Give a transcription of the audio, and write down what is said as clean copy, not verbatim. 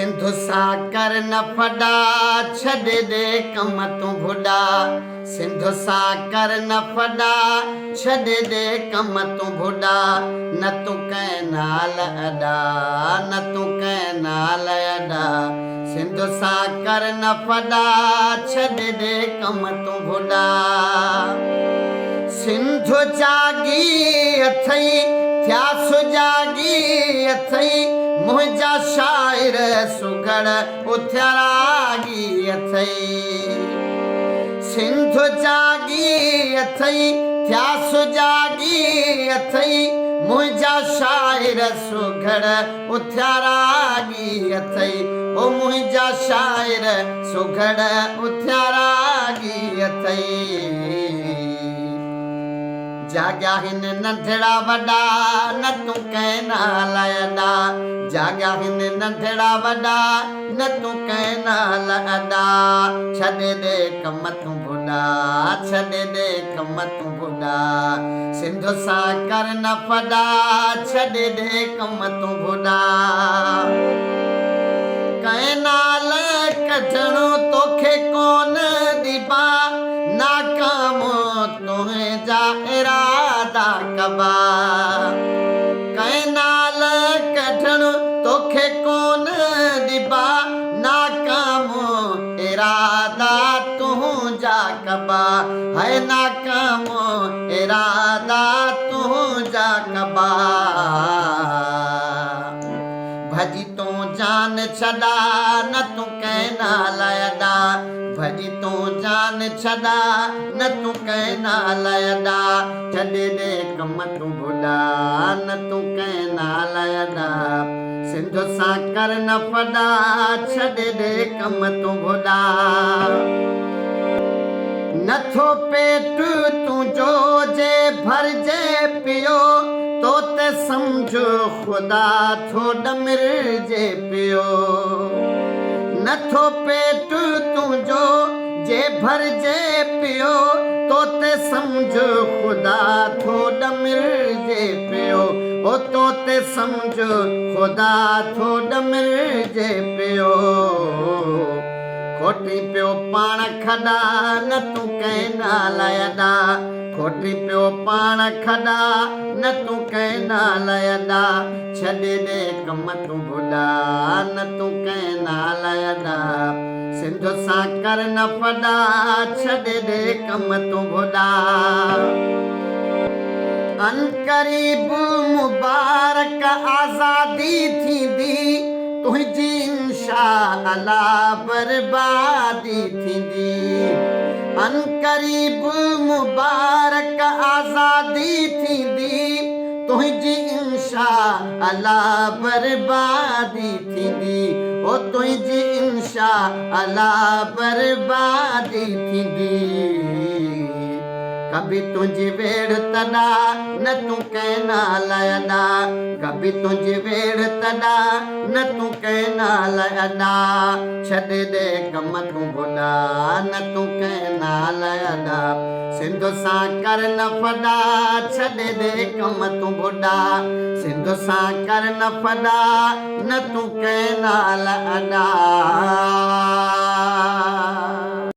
सिंधु साकर न फड़ा छॾ दे कम तूं बुॾा सिंधु साकर न फड़ा छॾ दे कम तूं बुॾा न तूं कंहिं नाल अॾा न तूं कंहिं नाल अॾा सिंधु साकर न फड़ा छॾ दे कम तूं बुॾा सिंधु जागी अथई थिया सुजागी अथई मुंहिंजा शाइर सुगड़ उथिया रागी अथई सिंधु जागी अथई थिया सुजागी अथई मुंहिंजा शाइर सुगड़ उथिया रागी अथई ओ मुंहिंजा शाइर सुगड़ उथिया रागी अथई जाॻिया हिन नंढड़ा वॾा न तूं कंहिं नाल अॾा जाॻिया हिन नंढड़ा वॾा न तूं कंहिं नाल अॾा छॾ दे कम तूं बुॾा छॾ दे कम तूं बुॾा सिंधु साकर न फड़ा छॾ दे कम तूं बुॾा कंहिं नाल कढणो तोखे कोन ॾिबा नाकाम तुंहिंजा इरादा कबा कंहिं नाल कढणो तोखे कोन ॾिबा नाकाम इरादा तुंहिंजा कबा है नाकाम इरादा तुंहिंजा कबा भॼी तूं जान छॾा न तूं कंहिं नाल अॾा भॼी तूं जान छॾा न तूं कंहिं नाल अॾा छॾ दे कम तूं बुॾा न तूं कंहिं नाल अॾा सिंधु साकर न फड़ा छॾ दे कम तूं बुॾा नथो पेट तुंहिंजो जे भरिजे पियो तो ते समझो खुदा थोड़ मिर्जे पियो नथो पेट तुंहिंजो जे भरिजे पियो तो ते समझो खुदा थोड़ मिर्जे पियो ओ तो ते समझो खुदा थोड़ मिर्जे पियो खोटी पियो पाण खॾा न तूं कंहिं नाल अॾा खोटी पियो पाण खॾा न तूं कंहिं नाल अॾा छॾ दे कम तूं बुॾा न तूं कंहिं नाल अॾा सिंधु साकर न फड़ा छॾ दे कम तूं बुॾा अनकरीब मुबारक आज़ादी थींदी तुंहिंजी इंशा अल्लाह बर्बादी थींदी अनकरीब मुबारक आज़ादी थींदी तुंहिंजी इंशा अल्लाह बर्बादी थींदी ओ तुंहिंजी इंशा अल्लाह बर्बादी थींदी कभी तुंहिंजी वेड़ तॾा न तूं कंहिं नाल अॾा कभी तुंहिंजी वेड़ तॾा न तूं कंहिं नाल अॾा छॾ दे कम तूं बुॾा न तूं कंहिं नाल अॾा सिंधु साकर न फड़ा छॾ दे कम तूं बुॾा सिंधु साकर न फड़ा न तूं कंहिं नाल अॾा